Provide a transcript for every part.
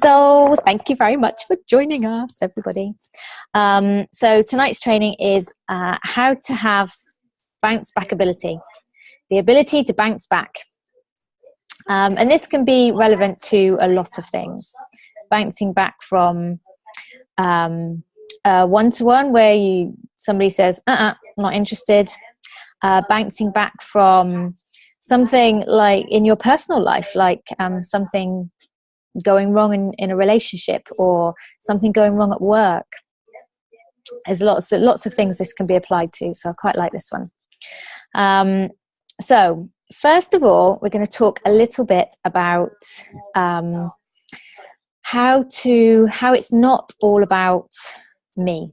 So thank you very much for joining us, everybody. So tonight's training is how to have bounce back ability, the ability to bounce back. And this can be relevant to a lot of things. Bouncing back from one-to-one where somebody says, not interested. Bouncing back from something like in your personal life, like something going wrong in a relationship or something going wrong at work. There's lots of things this can be applied to, so I quite like this one. So first of all, we're going to talk a little bit about how it's not all about me.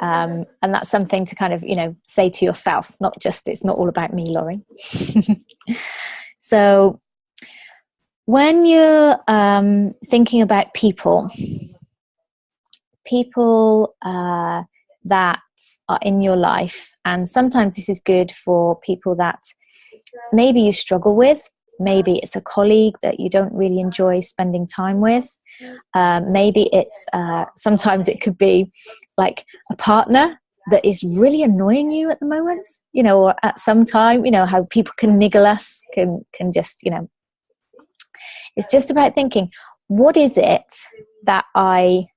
And that's something to kind of, say to yourself, not just, it's not all about me, Laurie. So when you're thinking about people that are in your life, and sometimes this is good for people that maybe you struggle with, maybe it's a colleague that you don't really enjoy spending time with, maybe it's sometimes it could be like a partner that is really annoying you at the moment, or at some time, how people can niggle us, can just, it's just about thinking, what is it that I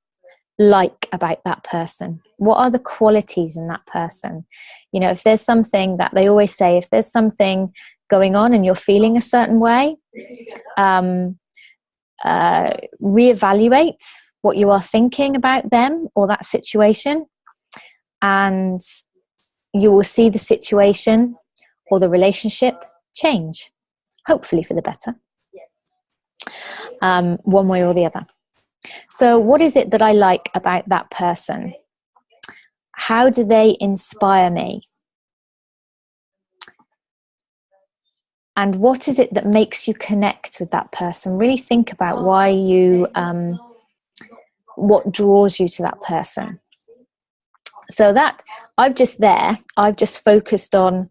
like about that person? What are the qualities in that person? If there's something that they always say, if there's something going on and you're feeling a certain way, reevaluate what you are thinking about them or that situation, and you will see the situation or the relationship change, hopefully for the better. One way or the other. So what is it that I like about that person? How do they inspire me? And what is it that makes you connect with that person? Really think about why what draws you to that person. So that I've just focused on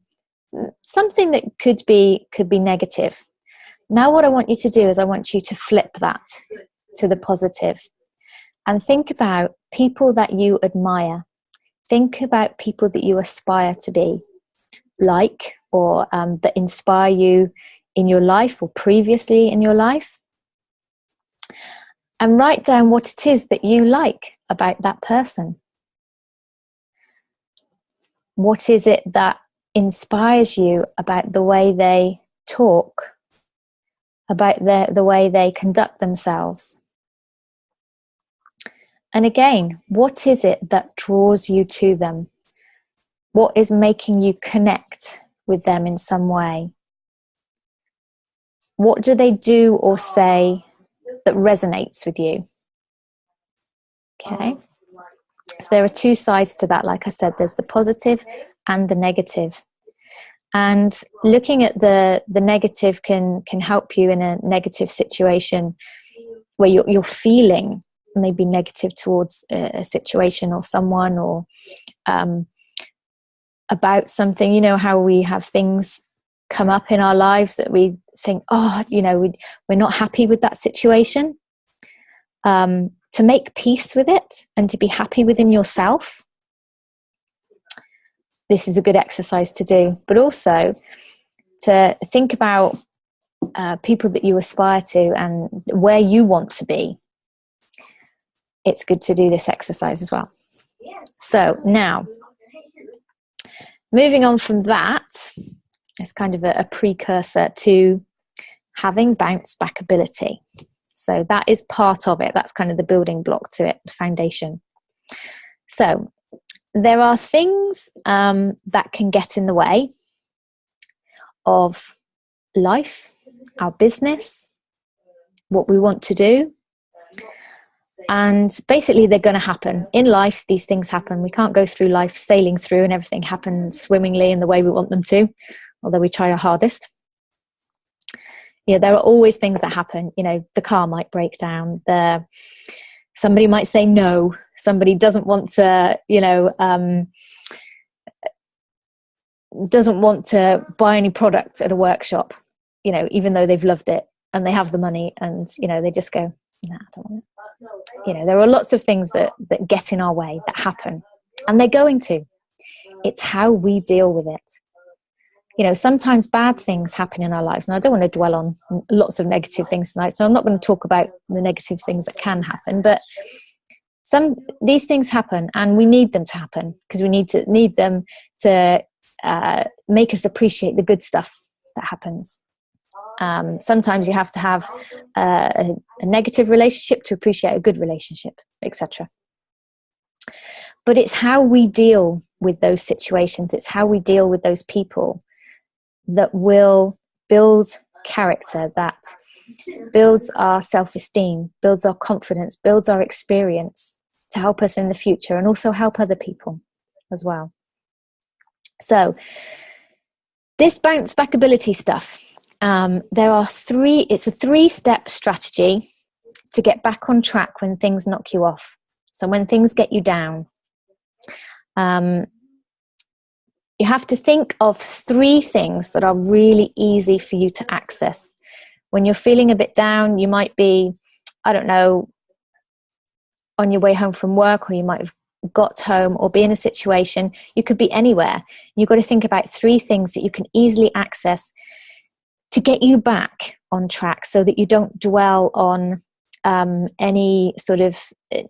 something that could be negative. Now what I want you to do is I want you to flip that to the positive and think about people that you admire. Think about people that you aspire to be like, or that inspire you in your life or previously in your life, and write down what it is that you like about that person. What is it that inspires you about the way they talk, about the way they conduct themselves? And again, what is it that draws you to them? What is making you connect with them in some way? What do they do or say that resonates with you? Okay. So there are two sides to that. Like I said, there's the positive and the negative. And looking at the negative can help you in a negative situation where you're feeling maybe negative towards a situation or someone, or about something. How we have things come up in our lives that we think, we're not happy with that situation. To make peace with it and to be happy within yourself, this is a good exercise to do. But also to think about people that you aspire to and where you want to be. It's good to do this exercise as well. So now, moving on from that, it's kind of a precursor to having bounce back ability. So that is part of it. That's kind of the building block to it, the foundation. So there are things that can get in the way of life, our business, what we want to do. And basically they're going to happen. In life, these things happen. We can't go through life sailing through and everything happens swimmingly in the way we want them to, although we try our hardest. There are always things that happen. The car might break down. Somebody might say no. Somebody doesn't want to, doesn't want to buy any product at a workshop, even though they've loved it. and they have the money, and they just go, nah, I don't want it. There are lots of things that get in our way, that happen, and they're going to. It's how we deal with it. Sometimes bad things happen in our lives, and I don't want to dwell on lots of negative things tonight, so I'm not going to talk about the negative things that can happen, but these things happen, and we need them to happen, because we need them to make us appreciate the good stuff that happens. Sometimes you have to have a negative relationship to appreciate a good relationship, etc. But it's how we deal with those situations, it's how we deal with those people that will build character, that builds our self-esteem, builds our confidence, builds our experience to help us in the future, and also help other people as well. So this bounce back ability stuff, it's a 3-step strategy to get back on track when things knock you off. So when things get you down, you have to think of 3 things that are really easy for you to access. When you're feeling a bit down, you might be, I don't know, on your way home from work, or you might have got home, or be in a situation. You could be anywhere. You've got to think about 3 things that you can easily access to get you back on track, so that you don't dwell on any sort of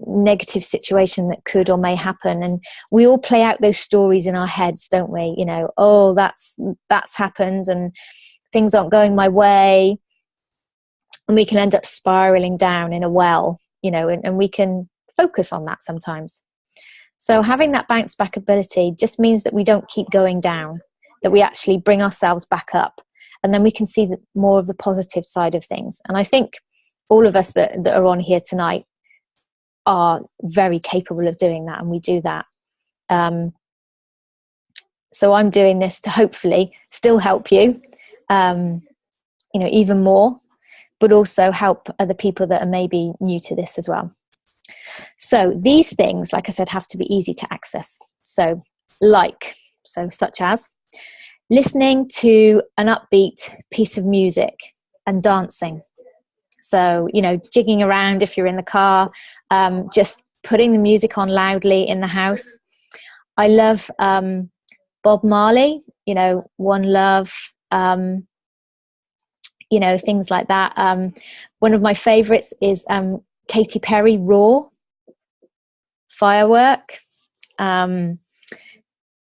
negative situation that could or may happen. And we all play out those stories in our heads, don't we? Oh, that's happened, and things aren't going my way, and we can end up spiraling down in a well, and we can focus on that sometimes. So having that bounce back ability just means that we don't keep going down, that we actually bring ourselves back up, and then we can see more of the positive side of things. And I think all of us that are on here tonight are very capable of doing that, and we do that. So I'm doing this to hopefully still help you, even more, but also help other people that are maybe new to this as well. So these things, like I said, have to be easy to access. Such as listening to an upbeat piece of music and dancing. So, jigging around if you're in the car, just putting the music on loudly in the house. I love Bob Marley, One Love, things like that. One of my favorites is Katy Perry, Raw, Firework.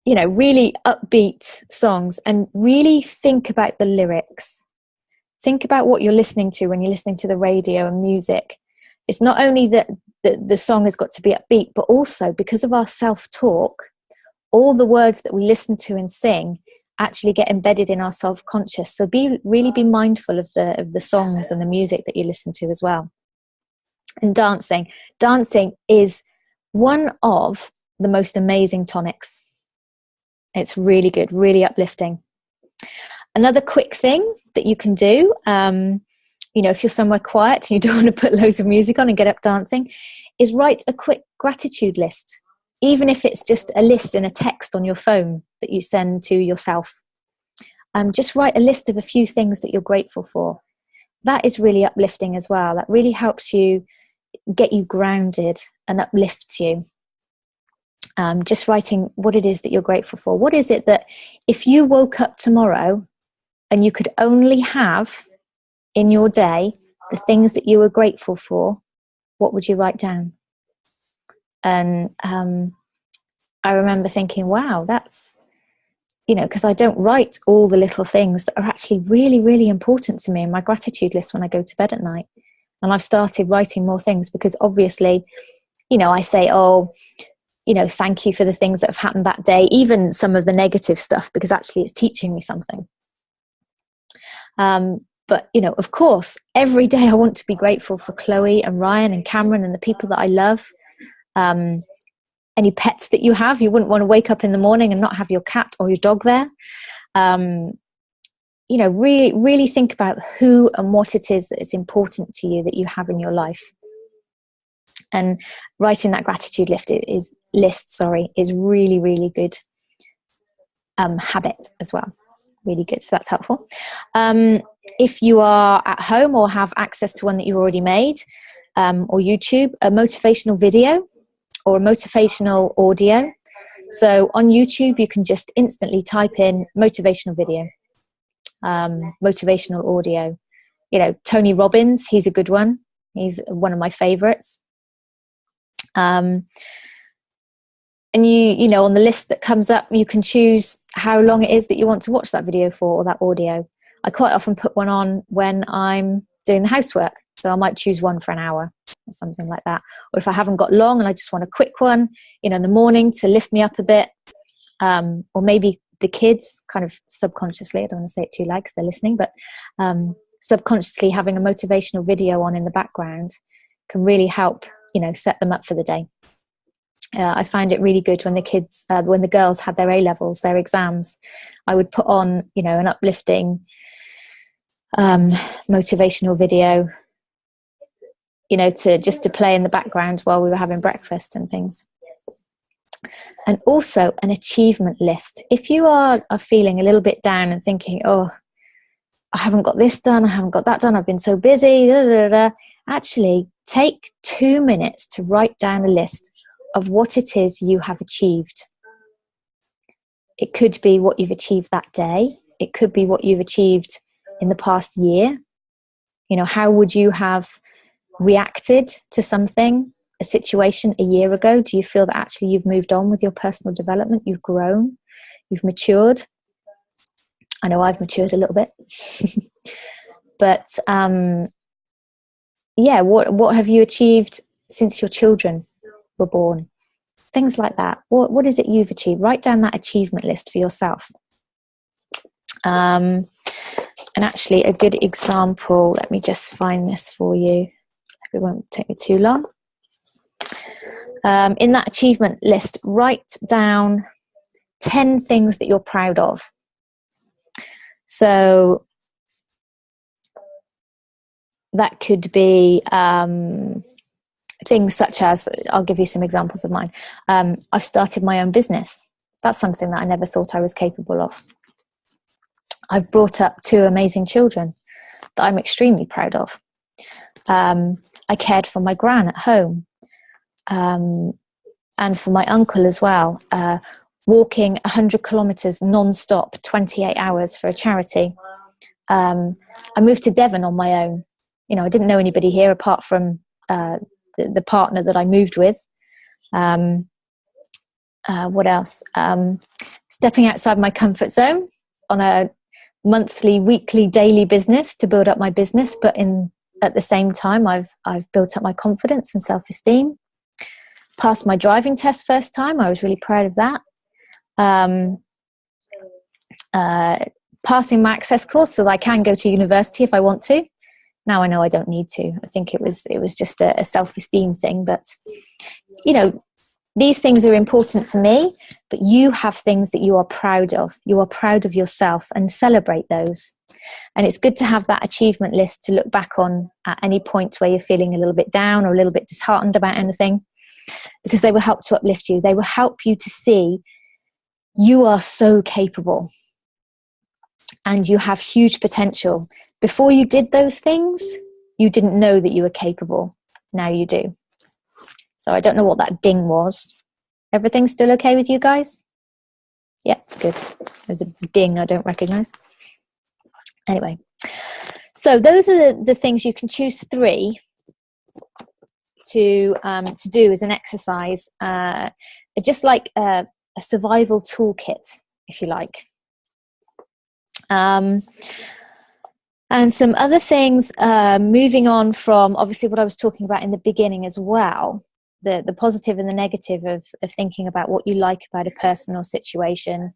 Really upbeat songs, and really think about the lyrics. Think about what you're listening to when you're listening to the radio and music. It's not only that the song has got to be upbeat, but also because of our self-talk, all the words that we listen to and sing actually get embedded in our self-conscious. So really be mindful of the songs and the music that you listen to as well. And dancing is one of the most amazing tonics. It's really good, really uplifting. Another quick thing that you can do, if you're somewhere quiet and you don't want to put loads of music on and get up dancing, is write a quick gratitude list. Even if it's just a list in a text on your phone that you send to yourself. Just write a list of a few things that you're grateful for. That is really uplifting as well. That really helps you get you grounded and uplifts you. Just writing what it is that you're grateful for. What is it that if you woke up tomorrow and you could only have in your day the things that you were grateful for, what would you write down? And I remember thinking, wow, that's, because I don't write all the little things that are actually really, really important to me in my gratitude list when I go to bed at night. And I've started writing more things because obviously, I say, thank you for the things that have happened that day, even some of the negative stuff, because actually it's teaching me something. But, of course, every day I want to be grateful for Chloe and Ryan and Cameron and the people that I love. Any pets that you have, you wouldn't want to wake up in the morning and not have your cat or your dog there. Really, really think about who and what it is that is important to you that you have in your life. And writing that gratitude list is really, really good habit as well. Really good. So that's helpful. if you are at home or have access to one that you already made, or YouTube, a motivational video or a motivational audio. So on YouTube, you can just instantly type in motivational video, motivational audio. You know, Tony Robbins, he's a good one. He's one of my favorites. And you know, on the list that comes up, you can choose how long it is that you want to watch that video for, or that audio. I quite often put one on when I'm doing the housework. So I might choose one for an hour or something like that. Or if I haven't got long and I just want a quick one, you know, in the morning to lift me up a bit. Or maybe the kids kind of subconsciously, I don't want to say it too loud because they're listening, but subconsciously having a motivational video on in the background can really help, you know, set them up for the day. I find it really good when the kids, when the girls had their A-levels, their exams, I would put on, you know, an uplifting motivational video, you know, to play in the background while we were having breakfast and things. And also an achievement list. If you are feeling a little bit down and thinking, oh, I haven't got this done, I haven't got that done, I've been so busy, actually take 2 minutes to write down a list of what it is you have achieved. It could be what you've achieved that day. It could be what you've achieved in the past year. You know, how would you have reacted to something, a situation a year ago? Do you feel that actually you've moved on with your personal development? You've grown, you've matured. I know I've matured a little bit. But yeah, what have you achieved since your children were born? Things like that. What is it you've achieved? Write down that achievement list for yourself. And actually a good example, let me just find this for you. It won't take me too long. In that achievement list, write down 10 things that you're proud of. So that could be things such as, I'll give you some examples of mine. I've started my own business. That's something that I never thought I was capable of. I've brought up 2 amazing children that I'm extremely proud of. I cared for my gran at home, and for my uncle as well, walking 100 kilometres non-stop, 28 hours for a charity. I moved to Devon on my own. You know, I didn't know anybody here apart from the partner that I moved with. What else? Stepping outside my comfort zone on a monthly, weekly, daily business to build up my business, but at the same time I've built up my confidence and self-esteem. Passed my driving test first time. I was really proud of that. Passing my access course so that I can go to university if I want to. Now I know I don't need to. I think it was just a self-esteem thing. But, you know, these things are important to me, but you have things that you are proud of. You are proud of yourself, and celebrate those. And it's good to have that achievement list to look back on at any point where you're feeling a little bit down or a little bit disheartened about anything, because they will help to uplift you. They will help you to see you are so capable and you have huge potential. Before you did those things, you didn't know that you were capable. Now you do. So I don't know what that ding was. Everything still okay with you guys? Yeah, good. There's a ding I don't recognize. Anyway, so those are the things. You can choose 3 to do as an exercise, just like a survival toolkit, if you like. And some other things, moving on from obviously what I was talking about in the beginning as well, the positive and the negative of thinking about what you like about a person or situation,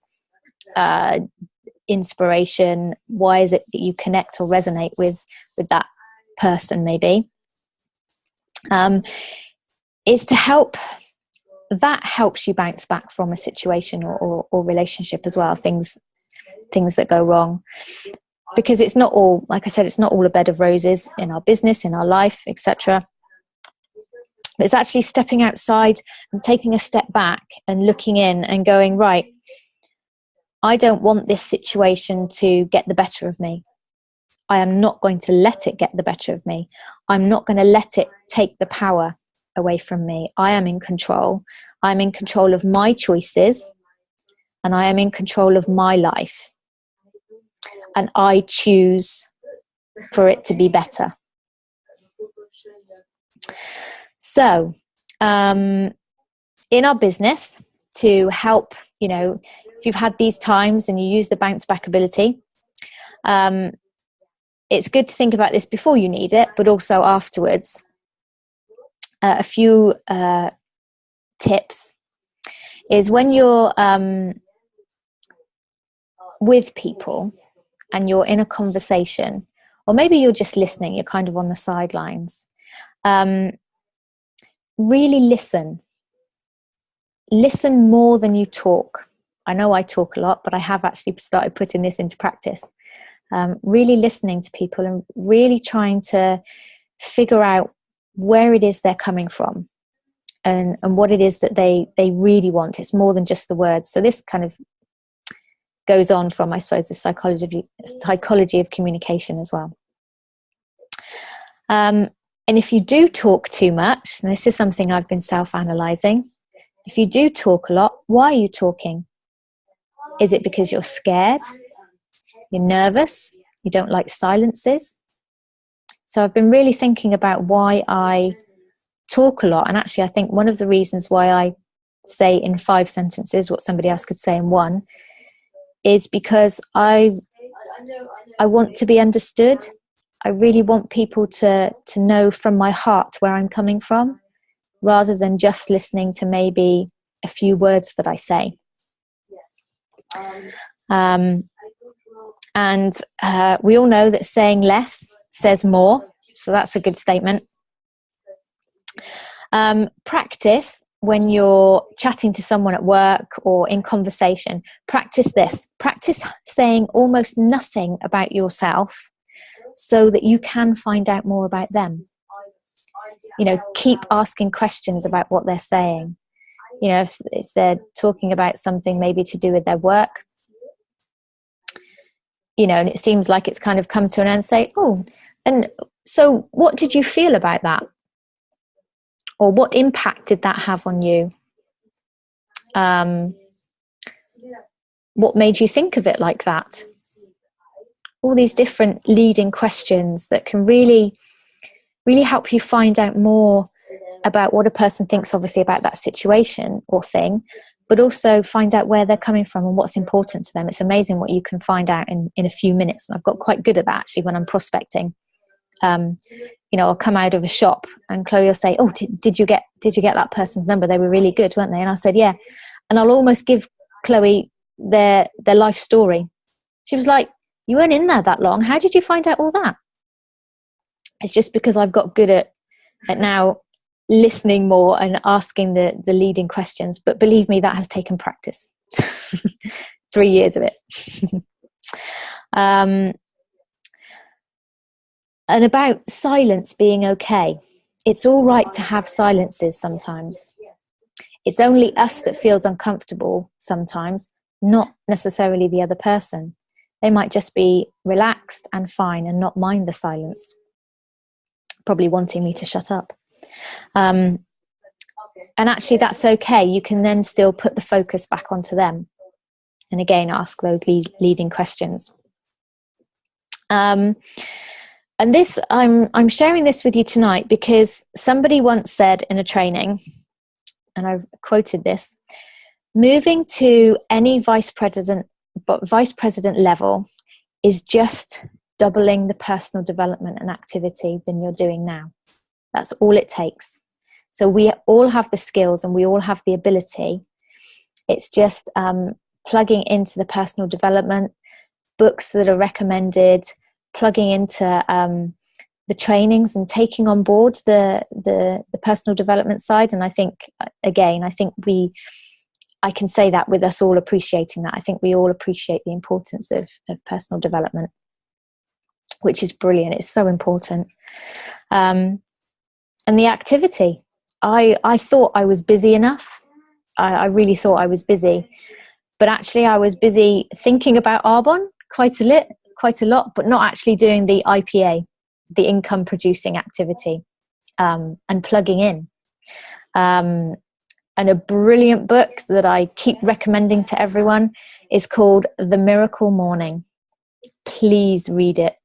inspiration, why is it that you connect or resonate with that person maybe, is to help. That helps you bounce back from a situation or relationship as well, things that go wrong. Because it's not all, like I said, it's not all a bed of roses in our business, in our life, etc. It's actually stepping outside and taking a step back and looking in and going, right, I don't want this situation to get the better of me. I am not going to let it get the better of me. I'm not going to let it take the power away from me. I am in control. I'm in control of my choices, and I am in control of my life. And I choose for it to be better. So, in our business, to help, if you've had these times and you use the bounce back ability, it's good to think about this before you need it, but also afterwards. A few tips is when you're with people and you're in a conversation, or maybe you're just listening, you're kind of on the sidelines, really listen. Listen more than you talk. I know I talk a lot, but I have actually started putting this into practice. Really listening to people and really trying to figure out where it is they're coming from and what it is that they really want. It's more than just the words. So this kind of goes on from, I suppose, the psychology of communication as well. And if you do talk too much, and this is something I've been self-analyzing, if you do talk a lot, why are you talking? Is it because you're scared? You're nervous? You don't like silences? So I've been really thinking about why I talk a lot. And actually, I think one of the reasons why I say in 5 sentences what somebody else could say in 1 is because I want to be understood. I really want people to know from my heart where I'm coming from, rather than just listening to maybe a few words that I say. And we all know that saying less says more. So that's a good statement. Practice when you're chatting to someone at work or in conversation. Practice this. Practice saying almost nothing about yourself so that you can find out more about them. Keep asking questions about what they're saying. If they're talking about something maybe to do with their work, and it seems like it's kind of come to an end, say, oh, and so what did you feel about that? Or what impact did that have on you? What made you think of it like that? All these different leading questions that can really, really help you find out more about what a person thinks, obviously, about that situation or thing, but also find out where they're coming from and what's important to them. It's amazing what you can find out in a few minutes. And I've got quite good at that, actually, when I'm prospecting. I'll come out of a shop and Chloe will say, oh, did you get that person's number? They were really good, weren't they? And I said, yeah. And I'll almost give Chloe their life story. She was like, you weren't in there that long. How did you find out all that? It's just because I've got good at now listening more and asking the leading questions. But believe me, that has taken practice. 3 years of it. And about silence being okay. It's all right to have silences sometimes. It's only us that feels uncomfortable sometimes, not necessarily the other person. They might just be relaxed and fine and not mind the silence, probably wanting me to shut up. And actually, that's okay. You can then still put the focus back onto them. And again, ask those leading questions. And this, I'm sharing this with you tonight because somebody once said in a training, and I've quoted this, moving to any vice president level is just doubling the personal development and activity than you're doing now. That's all it takes. So we all have the skills and we all have the ability. It's just plugging into the personal development, books that are recommended, plugging into the trainings and taking on board the personal development side. And I think, again, I can say that with us all appreciating that. I think we all appreciate the importance of personal development, which is brilliant. It's so important. And the activity, I thought I was busy enough. I really thought I was busy, but actually I was busy thinking about Arbonne quite quite a lot, but not actually doing the IPA, the income producing activity, and plugging in. And a brilliant book that I keep recommending to everyone is called The Miracle Morning. Please read it.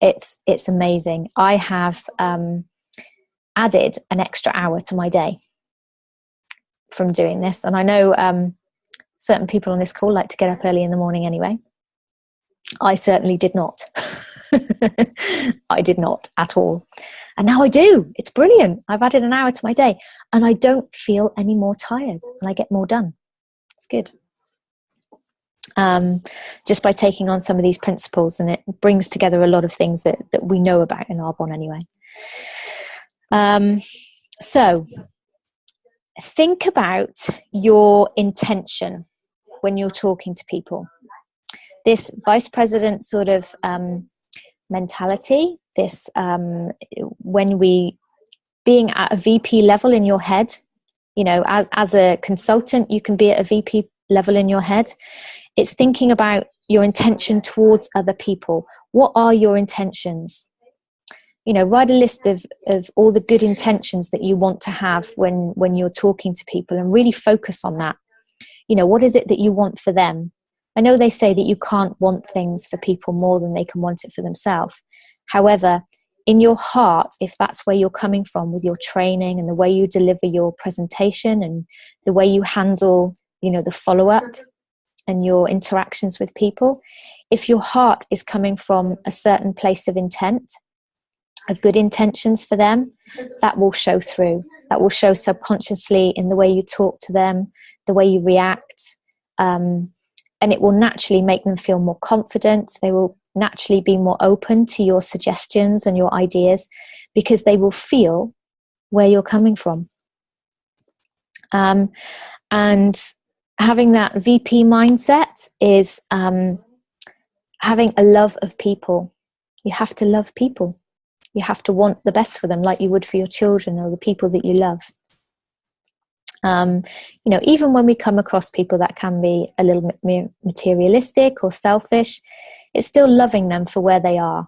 It's amazing. I have added an extra hour to my day from doing this. And I know certain people on this call like to get up early in the morning anyway. I certainly did not. I did not at all. And now I do. It's brilliant. I've added an hour to my day and I don't feel any more tired and I get more done. It's good. Just by taking on some of these principles, and it brings together a lot of things that we know about in Arbonne anyway. So think about your intention when you're talking to people. This vice president sort of mentality, this when we being at a VP level in your head, you know, as a consultant, you can be at a VP level in your head. It's thinking about your intention towards other people. What are your intentions? You know, write a list of all the good intentions that you want to have when you're talking to people, and really focus on that. You know, what is it that you want for them? I know they say that you can't want things for people more than they can want it for themselves. However, in your heart, if that's where you're coming from with your training and the way you deliver your presentation and the way you handle, you know, the follow-up and your interactions with people, if your heart is coming from a certain place of intent, of good intentions for them, that will show through. That will show subconsciously in the way you talk to them, the way you react, and it will naturally make them feel more confident. They will naturally be more open to your suggestions and your ideas because they will feel where you're coming from. And having that VP mindset is having a love of people. You have to love people. You have to want the best for them, like you would for your children or the people that you love. You know, even when we come across people that can be a little bit materialistic or selfish, it's still loving them for where they are.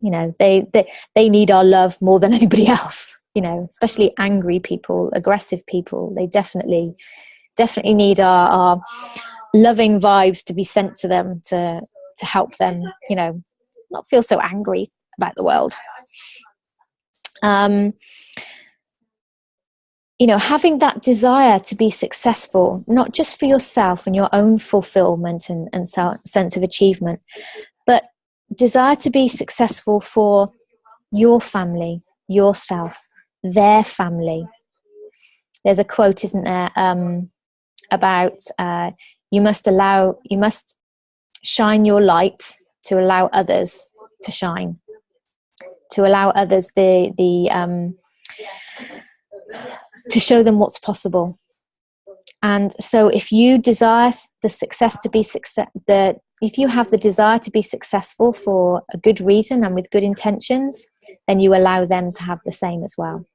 You know, they need our love more than anybody else, you know, especially angry people, aggressive people. They definitely need our loving vibes to be sent to them to help them, you know, not feel so angry about the world. You know, having that desire to be successful, not just for yourself and your own fulfillment and sense of achievement, but desire to be successful for your family, yourself, their family. There's a quote, isn't there, about you must shine your light to allow others to shine, to allow others to show them what's possible. And so if you desire the success to be if you have the desire to be successful for a good reason and with good intentions, then you allow them to have the same as well.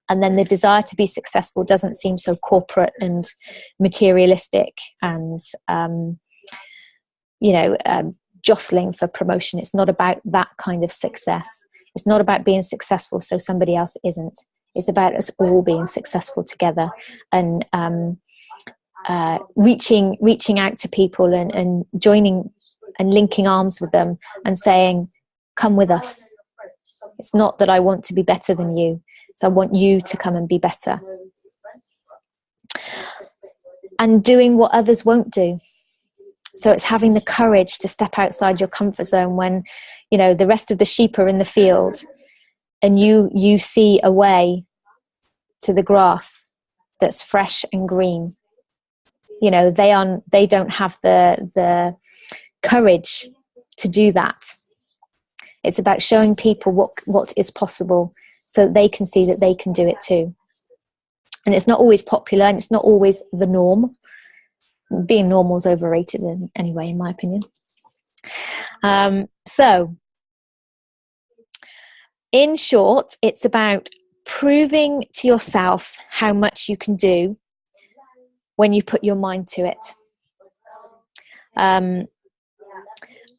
And then the desire to be successful doesn't seem so corporate and materialistic and jostling for promotion. It's not about that kind of success. It's not about being successful so somebody else isn't. It's about us all being successful together and reaching out to people and joining and linking arms with them and saying, come with us. It's not that I want to be better than you. It's I want you to come and be better. And doing what others won't do. So it's having the courage to step outside your comfort zone when, you know, the rest of the sheep are in the field and you see a way to the grass that's fresh and green. You know, they don't have the courage to do that. It's about showing people what is possible so that they can see that they can do it too. And it's not always popular and it's not always the norm. Being normal is overrated anyway, in my opinion. So, in short, it's about proving to yourself how much you can do when you put your mind to it.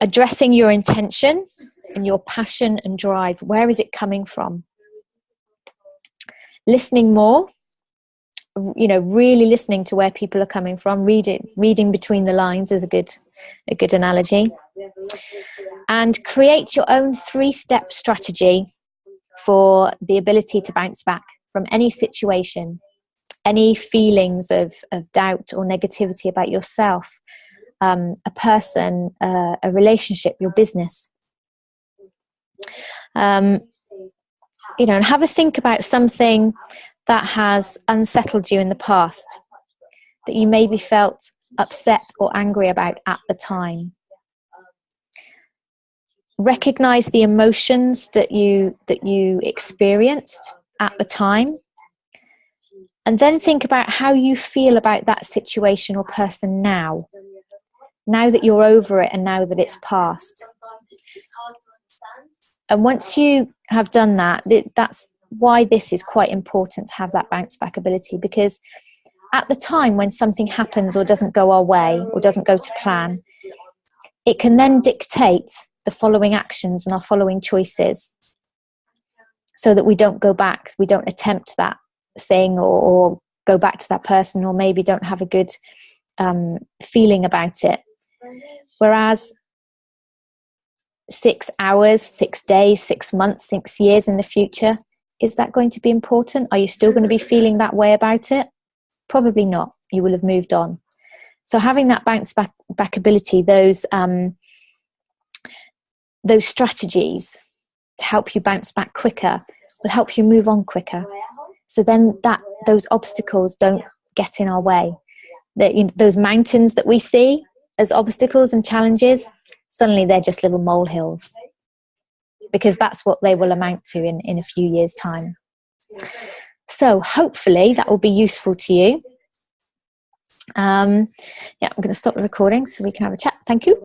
Addressing your intention and your passion and drive. Where is it coming from? Listening more, really listening to where people are coming from. Reading between the lines is a good analogy. And create your own 3-step strategy for the ability to bounce back from any situation, any feelings of doubt or negativity about yourself, a person, a relationship, your business. And have a think about something that has unsettled you in the past, that you maybe felt upset or angry about at the time. Recognize the emotions that you experienced at the time, and then think about how you feel about that situation or person now that you're over it and now that it's past. And once you have done that, that's why this is quite important to have that bounce back ability, because at the time when something happens or doesn't go our way or doesn't go to plan, it can then dictate the following actions and our following choices, so that we don't go back, we don't attempt that thing or go back to that person, or maybe don't have a good feeling about it. Whereas 6 hours, 6 days, 6 months, 6 years in the future, is that going to be important? Are you still going to be feeling that way about it? Probably not. You will have moved on. So having that bounce back ability, those strategies to help you bounce back quicker, will help you move on quicker. So then those obstacles don't get in our way. Those mountains that we see as obstacles and challenges, suddenly they're just little molehills, because that's what they will amount to in a few years' time. So hopefully that will be useful to you. I'm going to stop the recording so we can have a chat. Thank you.